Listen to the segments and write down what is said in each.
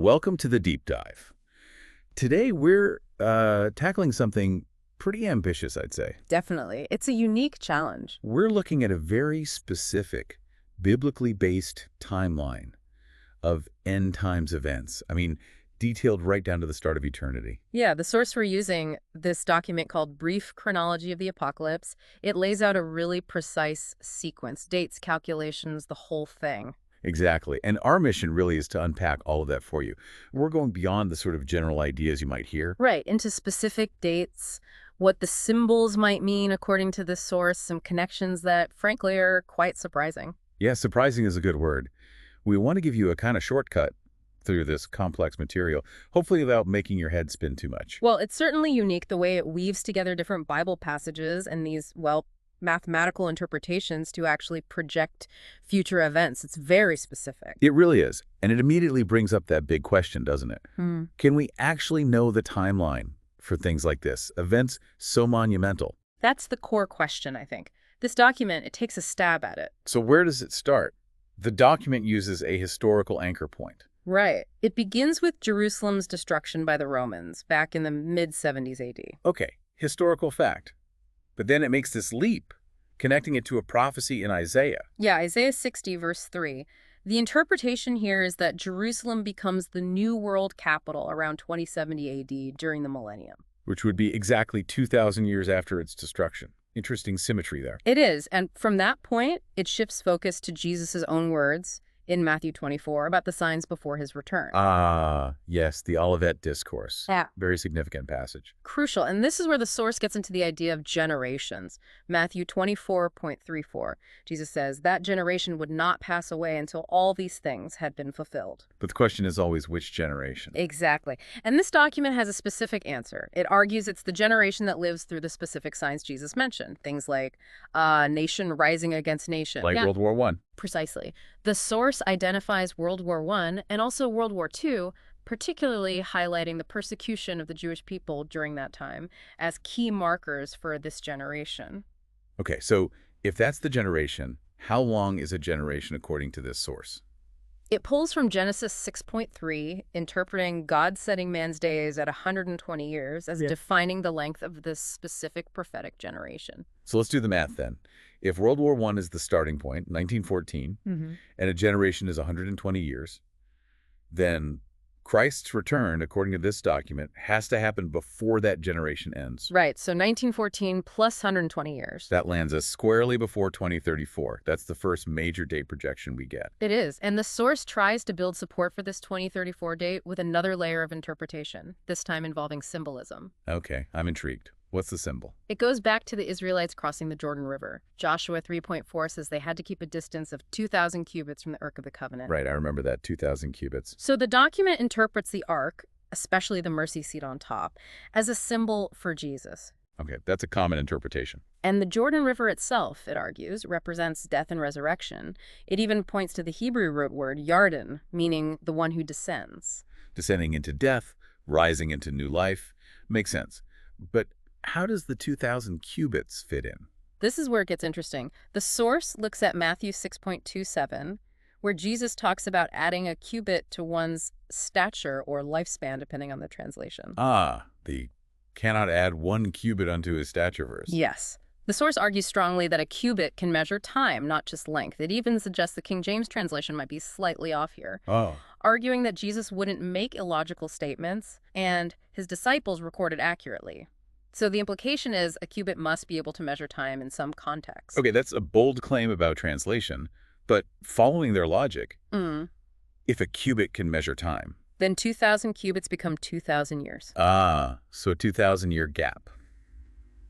Welcome to the deep dive. Today we're tackling something pretty ambitious, I'd say. Definitely. It's a unique challenge. We're looking at a very specific, biblically based timeline of end times events. I mean, detailed right down to the start of eternity. Yeah, the source we're using, this document called Brief Chronology of the Apocalypse, it lays out a really precise sequence, dates, calculations, the whole thing. Exactly. And our mission really is to unpack all of that for you. We're going beyond the sort of general ideas you might hear. Right, into specific dates, what the symbols might mean according to this source, some connections that, frankly, are quite surprising. Yeah, surprising is a good word. We want to give you a kind of shortcut through this complex material, hopefully without making your head spin too much. Well, it's certainly unique the way it weaves together different Bible passages and these, well, mathematical interpretations to actually project future events. It's very specific. It really is. And it immediately brings up that big question, doesn't it? Hmm. Can we actually know the timeline for things like this? Events so monumental. That's the core question, I think. This document, it takes a stab at it. So where does it start? The document uses a historical anchor point. Right. It begins with Jerusalem's destruction by the Romans back in the mid-70s AD. Okay, historical fact. But then it makes this leap, connecting it to a prophecy in Isaiah. Yeah, Isaiah 60, verse 3. The interpretation here is that Jerusalem becomes the new world capital around 2070 AD during the Millennium. Which would be exactly 2,000 years after its destruction. Interesting symmetry there. It is, and from that point, it shifts focus to Jesus' own words in Matthew 24 about the signs before his return. Ah, yes, the Olivet Discourse. Yeah. Very significant passage. Crucial, and this is where the source gets into the idea of generations. Matthew 24.34, Jesus says, that generation would not pass away until all these things had been fulfilled. But the question is always which generation? Exactly. And this document has a specific answer. It argues it's the generation that lives through the specific signs Jesus mentioned. Things like nation rising against nation. Like Yeah, World War I. precisely. The source identifies World War I and also World War II, particularly highlighting the persecution of the Jewish people during that time as key markers for this generation. Okay, so if that's the generation, how long is a generation according to this source? It pulls from Genesis 6.3, interpreting God setting man's days at 120 years as defining the length of this specific prophetic generation. So let's do the math then. If World War I is the starting point, 1914, and a generation is 120 years, then Christ's return, according to this document, has to happen before that generation ends. Right, so 1914 plus 120 years. That lands us squarely before 2034. That's the first major date projection we get. It is, and the source tries to build support for this 2034 date with another layer of interpretation, this time involving symbolism. Okay, I'm intrigued. What's the symbol? It goes back to the Israelites crossing the Jordan River. Joshua 3.4 says they had to keep a distance of 2,000 cubits from the Ark of the Covenant. Right, I remember that, 2,000 cubits. So the document interprets the Ark, especially the mercy seat on top, as a symbol for Jesus. Okay, that's a common interpretation. And the Jordan River itself, it argues, represents death and resurrection. It even points to the Hebrew root word yarden, meaning the one who descends. Descending into death, rising into new life. Makes sense. But how does the 2,000 cubits fit in? This is where it gets interesting. The source looks at Matthew 6.27, where Jesus talks about adding a cubit to one's stature or lifespan, depending on the translation. Ah, the cannot add one cubit unto his stature verse. Yes. The source argues strongly that a cubit can measure time, not just length. It even suggests the King James translation might be slightly off here, Oh, arguing that Jesus wouldn't make illogical statements and his disciples recorded accurately. So the implication is a cubit must be able to measure time in some context. okay, that's a bold claim about translation, but following their logic, if a cubit can measure time. Then 2,000 cubits become 2,000 years. Ah, so a 2,000-year gap.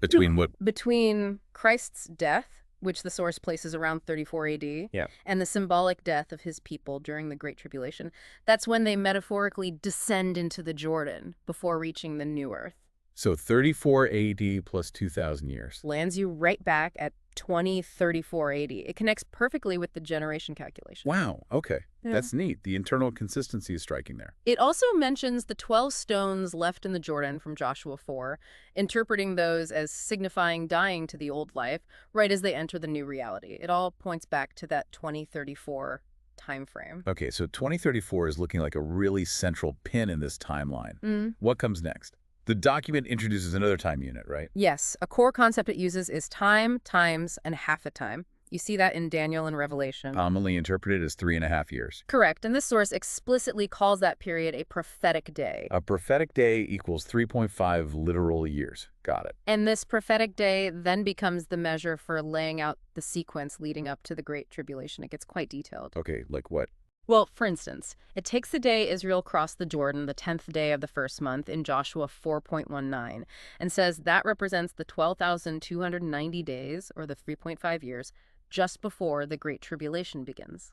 Between what? Between Christ's death, which the source places around 34 AD, and the symbolic death of his people during the Great Tribulation. That's when they metaphorically descend into the Jordan before reaching the new earth. So 34 AD plus 2,000 years. Lands you right back at 2034 AD. It connects perfectly with the generation calculation. Wow, okay. Yeah. That's neat. The internal consistency is striking there. It also mentions the 12 stones left in the Jordan from Joshua 4, interpreting those as signifying dying to the old life right as they enter the new reality. It all points back to that 2034 time frame. Okay, so 2034 is looking like a really central pin in this timeline. What comes next? The document introduces another time unit, right? Yes, a core concept it uses is time, times, and half a time. You see that in Daniel and Revelation. Commonly interpreted as 3.5 years. Correct, and this source explicitly calls that period a prophetic day. A prophetic day equals 3.5 literal years. Got it. And this prophetic day then becomes the measure for laying out the sequence leading up to the Great Tribulation. It gets quite detailed. Okay, like what? Well, for instance, it takes the day Israel crossed the Jordan, the 10th day of the first month in Joshua 4.19, and says that represents the 12,290 days, or the 3.5 years, just before the Great Tribulation begins.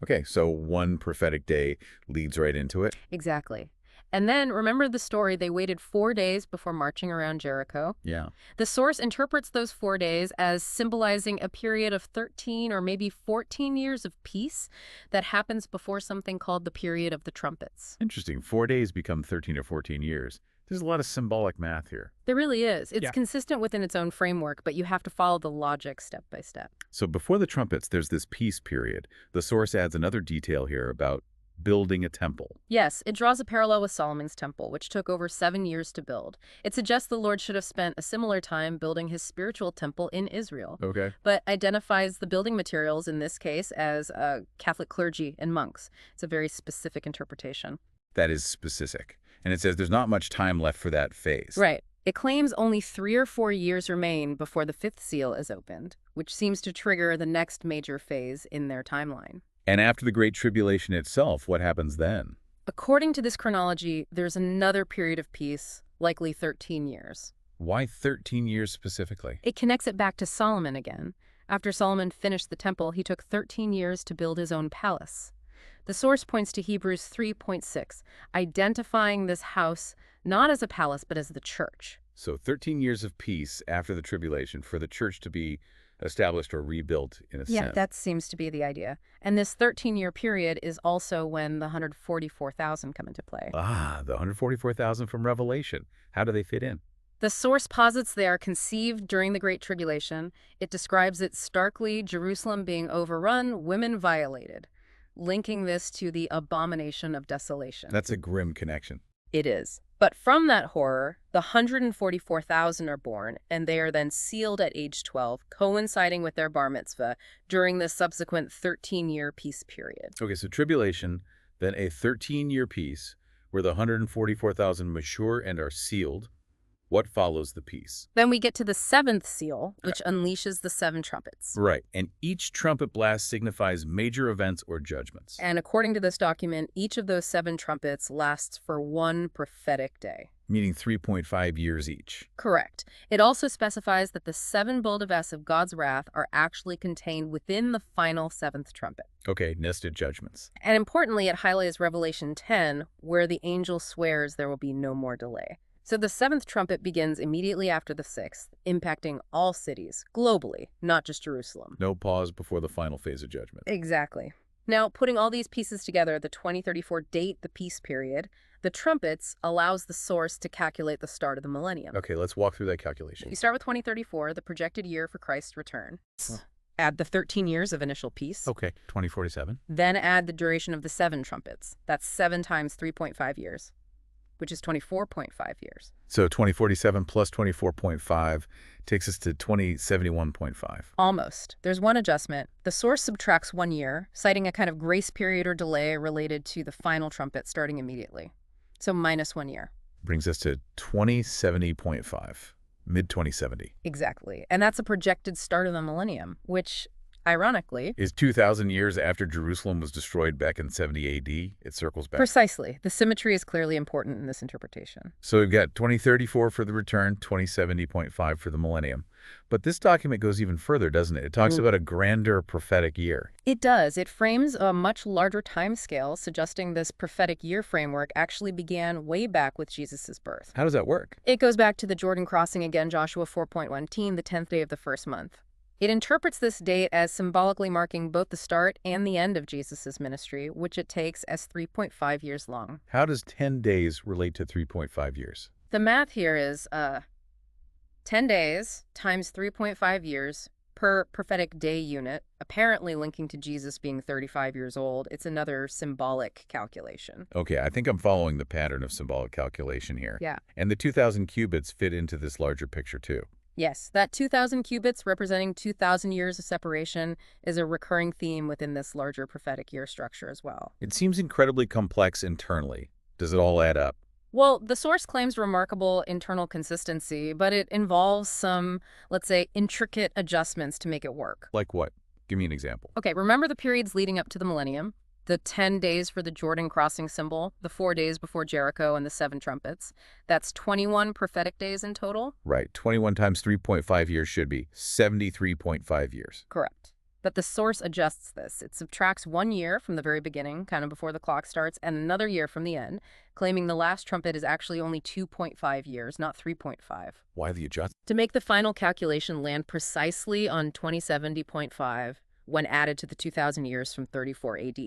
Okay, so one prophetic day leads right into it? Exactly. And then, remember the story, they waited 4 days before marching around Jericho? Yeah. The source interprets those 4 days as symbolizing a period of 13 or maybe 14 years of peace that happens before something called the period of the trumpets. Interesting. 4 days become 13 or 14 years. There's a lot of symbolic math here. There really is. It's consistent within its own framework, but you have to follow the logic step by step. So before the trumpets, there's this peace period. The source adds another detail here about building a temple. Yes, it draws a parallel with Solomon's temple, which took over 7 years to build. It suggests the Lord should have spent a similar time building his spiritual temple in Israel. Okay. But identifies the building materials, in this case, as Catholic clergy and monks. It's a very specific interpretation. That is specific. And it says there's not much time left for that phase. Right. It claims only 3 or 4 years remain before the 5th seal is opened, which seems to trigger the next major phase in their timeline. And after the Great Tribulation itself, what happens then? According to this chronology, there's another period of peace, likely 13 years. Why 13 years specifically? It connects it back to Solomon again. After Solomon finished the temple, he took 13 years to build his own palace. The source points to Hebrews 3.6, identifying this house not as a palace, but as the church. So 13 years of peace after the tribulation for the church to be established or rebuilt in a sense. Yeah, that seems to be the idea. And this 13-year period is also when the 144,000 come into play. Ah, the 144,000 from Revelation. How do they fit in? The source posits they are conceived during the Great Tribulation. It describes it starkly, Jerusalem being overrun, women violated, linking this to the abomination of desolation. That's a grim connection. It is. But from that horror, the 144,000 are born, and they are then sealed at age 12, coinciding with their bar mitzvah during the subsequent 13-year peace period. Okay, so tribulation, then a 13-year peace where the 144,000 mature and are sealed. What follows the peace? Then we get to the 7th seal, which unleashes the 7 trumpets. Right, and each trumpet blast signifies major events or judgments. And according to this document, each of those 7 trumpets lasts for 1 prophetic day. Meaning 3.5 years each. Correct. It also specifies that the 7 boldevests of God's wrath are actually contained within the final 7th trumpet. Okay, nested judgments. And importantly, it highlights Revelation 10, where the angel swears there will be no more delay. So the 7th trumpet begins immediately after the 6th, impacting all cities, globally, not just Jerusalem. No pause before the final phase of judgment. Exactly. Now, putting all these pieces together, the 2034 date, the peace period, the trumpets allows the source to calculate the start of the millennium. Okay, let's walk through that calculation. You start with 2034, the projected year for Christ's return. Add the 13 years of initial peace. Okay, 2047. Then add the duration of the 7 trumpets. That's 7 times 3.5 years, which is 24.5 years. So 2047 plus 24.5 takes us to 2071.5. Almost. There's one adjustment. The source subtracts 1 year, citing a kind of grace period or delay related to the final trumpet starting immediately. So minus 1 year. Brings us to 2070.5, mid-2070. Exactly. And that's a projected start of the millennium, which, ironically, is 2,000 years after Jerusalem was destroyed back in 70 AD. It circles back. Precisely. The symmetry is clearly important in this interpretation. So we've got 2034 for the return, 2070.5 for the millennium. But this document goes even further, doesn't it? It talks about a grander prophetic year. It does. It frames a much larger time scale, suggesting this prophetic year framework actually began way back with Jesus' birth. How does that work? It goes back to the Jordan crossing again, Joshua 4.1, the 10th day of the first month. It interprets this date as symbolically marking both the start and the end of Jesus' ministry, which it takes as 3.5 years long. How does 10 days relate to 3.5 years? The math here is 10 days times 3.5 years per prophetic day unit, apparently linking to Jesus being 35 years old. It's another symbolic calculation. Okay, I think I'm following the pattern of symbolic calculation here. Yeah. And the 2,000 cubits fit into this larger picture too. Yes, that 2,000 cubits representing 2,000 years of separation is a recurring theme within this larger prophetic year structure as well. It seems incredibly complex internally. Does it all add up? Well, the source claims remarkable internal consistency, but it involves some, let's say, intricate adjustments to make it work. Like what? Give me an example. Okay, remember the periods leading up to the millennium? The 10 days for the Jordan crossing symbol, the 4 days before Jericho, and the 7 trumpets. That's 21 prophetic days in total? Right. 21 times 3.5 years should be 73.5 years. Correct. But the source adjusts this. It subtracts 1 year from the very beginning, kind of before the clock starts, and another year from the end, claiming the last trumpet is actually only 2.5 years, not 3.5. Why the adjust? To make the final calculation land precisely on 2070.5 when added to the 2,000 years from 34 AD.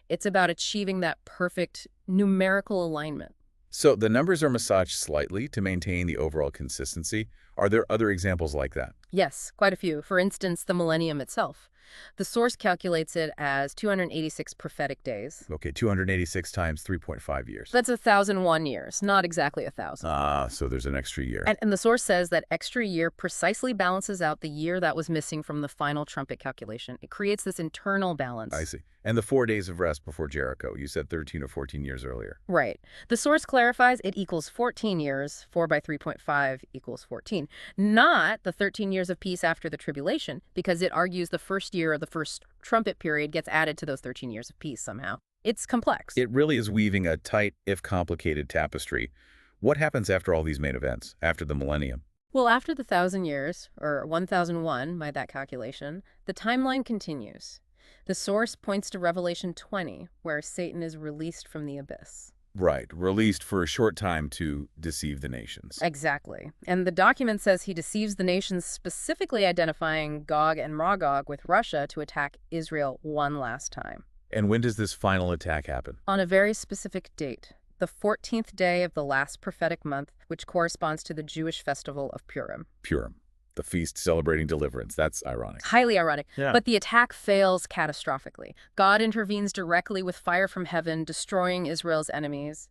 It's about achieving that perfect numerical alignment. So the numbers are massaged slightly to maintain the overall consistency. Are there other examples like that? Yes, quite a few. For instance, the millennium itself. The source calculates it as 286 prophetic days. Okay, 286 times 3.5 years. That's 1,001 years, not exactly 1,000. Ah, so there's an extra year. And the source says that extra year precisely balances out the year that was missing from the final trumpet calculation. It creates this internal balance. I see. And the 4 days of rest before Jericho, you said 13 or 14 years earlier. Right. The source clarifies it equals 14 years, 4 by 3.5 equals 14. Not the 13 years of peace after the tribulation, because it argues the first year of the first trumpet period gets added to those 13 years of peace somehow. It's complex. It really is weaving a tight, if complicated, tapestry. What happens after all these main events, after the millennium? Well, after the 1,000 years, or 1,001 by that calculation, the timeline continues. The source points to Revelation 20, where Satan is released from the abyss. Right, released for a short time to deceive the nations. Exactly. And the document says he deceives the nations, specifically identifying Gog and Magog with Russia to attack Israel one last time. And when does this final attack happen? On a very specific date, the 14th day of the last prophetic month, which corresponds to the Jewish festival of Purim. Purim, the feast celebrating deliverance. That's ironic. Highly ironic. Yeah. But the attack fails catastrophically. God intervenes directly with fire from heaven, destroying Israel's enemies.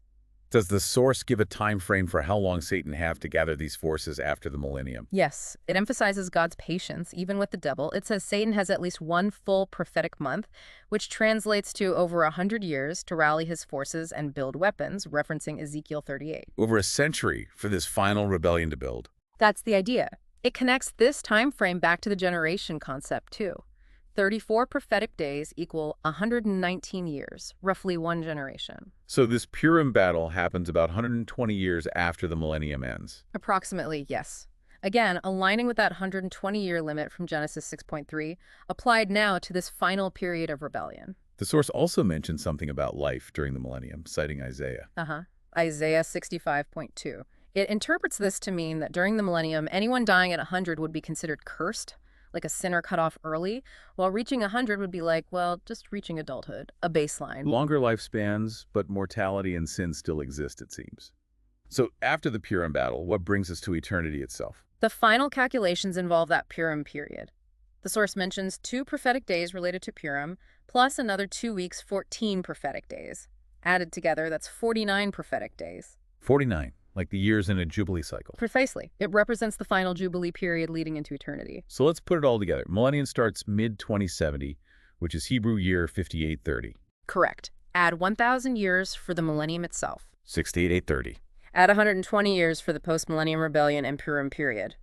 Does the source give a time frame for how long Satan have to gather these forces after the millennium? Yes, it emphasizes God's patience, even with the devil. It says Satan has at least one full prophetic month, which translates to over 100 years to rally his forces and build weapons, referencing Ezekiel 38. Over a century for this final rebellion to build. That's the idea. It connects this time frame back to the generation concept, too. 34 prophetic days equal 119 years, roughly one generation. So this Purim battle happens about 120 years after the millennium ends. Approximately, yes. Again, aligning with that 120-year limit from Genesis 6.3, applied now to this final period of rebellion. The source also mentions something about life during the millennium, citing Isaiah. Isaiah 65.2. It interprets this to mean that during the millennium, anyone dying at 100 would be considered cursed, like a sinner cut off early, while reaching 100 would be like, well, just reaching adulthood, a baseline. Longer lifespans, but mortality and sin still exist, it seems. So after the Purim battle, what brings us to eternity itself? The final calculations involve that Purim period. The source mentions 2 prophetic days related to Purim, plus another 2 weeks, 14 prophetic days. Added together, that's 49 prophetic days. 49. Like the years in a Jubilee cycle. Precisely. It represents the final Jubilee period leading into eternity. So let's put it all together. Millennium starts mid-2070, which is Hebrew year 5830. Correct. Add 1,000 years for the millennium itself. 68830. Add 120 years for the post-millennium rebellion and Purim period.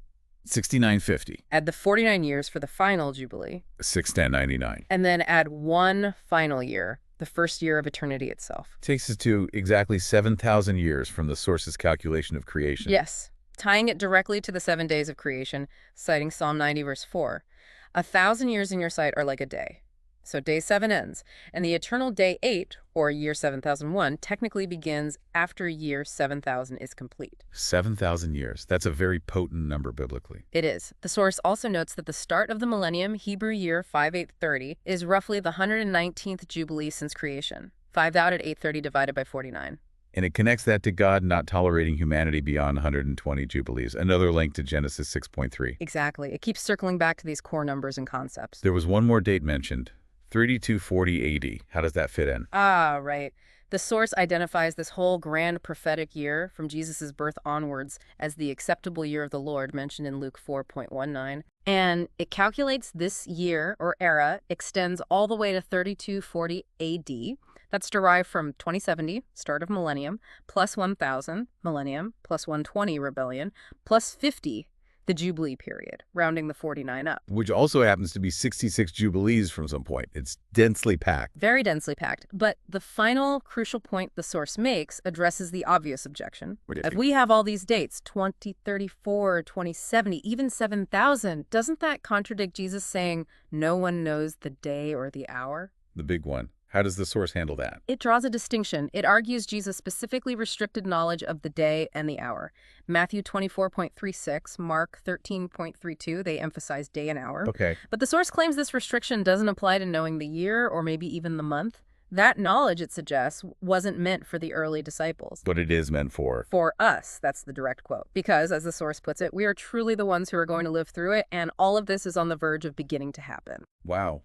6950. Add the 49 years for the final Jubilee. 61099. And then add one final year, the first year of eternity itself. Takes us to exactly 7,000 years from the source's calculation of creation. Yes, tying it directly to the 7 days of creation, citing Psalm 90, verse 4. 1,000 years in your sight are like a day. So day 7 ends, and the eternal day 8, or year 7001, technically begins after year 7000 is complete. 7,000 years. That's a very potent number biblically. It is. The source also notes that the start of the millennium, Hebrew year 5830, is roughly the 119th Jubilee since creation. 5 out at 830 divided by 49. And it connects that to God not tolerating humanity beyond 120 Jubilees, another link to Genesis 6.3. Exactly. It keeps circling back to these core numbers and concepts. There was one more date mentioned, 3240 AD. How does that fit in? Ah, right. The source identifies this whole grand prophetic year from Jesus' birth onwards as the acceptable year of the Lord mentioned in Luke 4.19. And it calculates this year or era extends all the way to 3240 AD. That's derived from 2070, start of Millennium, plus 1000, Millennium, plus 120, Rebellion, plus 50, the Jubilee period, rounding the 49 up. Which also happens to be 66 Jubilees from some point. It's densely packed. Very densely packed. But the final crucial point the source makes addresses the obvious objection. If we have all these dates, 2034, 2070, even 7000, doesn't that contradict Jesus saying no one knows the day or the hour? The big one. How does the source handle that? It draws a distinction. It argues Jesus specifically restricted knowledge of the day and the hour. Matthew 24.36, Mark 13.32, they emphasize day and hour. Okay. But the source claims this restriction doesn't apply to knowing the year or maybe even the month. That knowledge, it suggests, wasn't meant for the early disciples. But it is meant for? For us, that's the direct quote. Because, as the source puts it, we are truly the ones who are going to live through it, and all of this is on the verge of beginning to happen. Wow.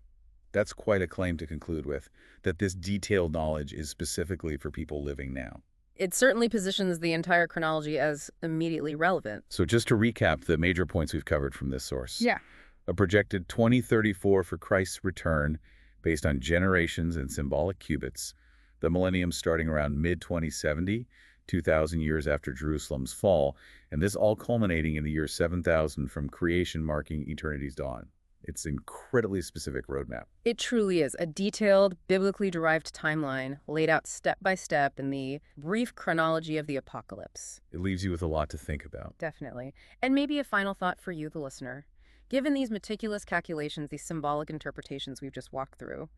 That's quite a claim to conclude with, that this detailed knowledge is specifically for people living now. It certainly positions the entire chronology as immediately relevant. So just to recap the major points we've covered from this source. Yeah. A projected 2034 for Christ's return based on generations and symbolic cubits. The millennium starting around mid-2070, 2,000 years after Jerusalem's fall, and this all culminating in the year 7000 from creation marking eternity's dawn. It's an incredibly specific roadmap. It truly is a detailed, biblically derived timeline laid out step by step in the brief chronology of the apocalypse. It leaves you with a lot to think about. Definitely. And maybe a final thought for you, the listener. Given these meticulous calculations, these symbolic interpretations we've just walked through,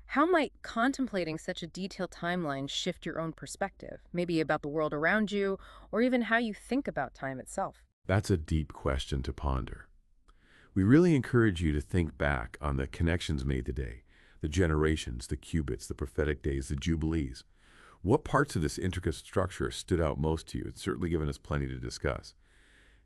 how might contemplating such a detailed timeline shift your own perspective, maybe about the world around you, or even how you think about time itself? That's a deep question to ponder. We really encourage you to think back on the connections made today, the generations, the cubits, the prophetic days, the jubilees. What parts of this intricate structure stood out most to you? It's certainly given us plenty to discuss.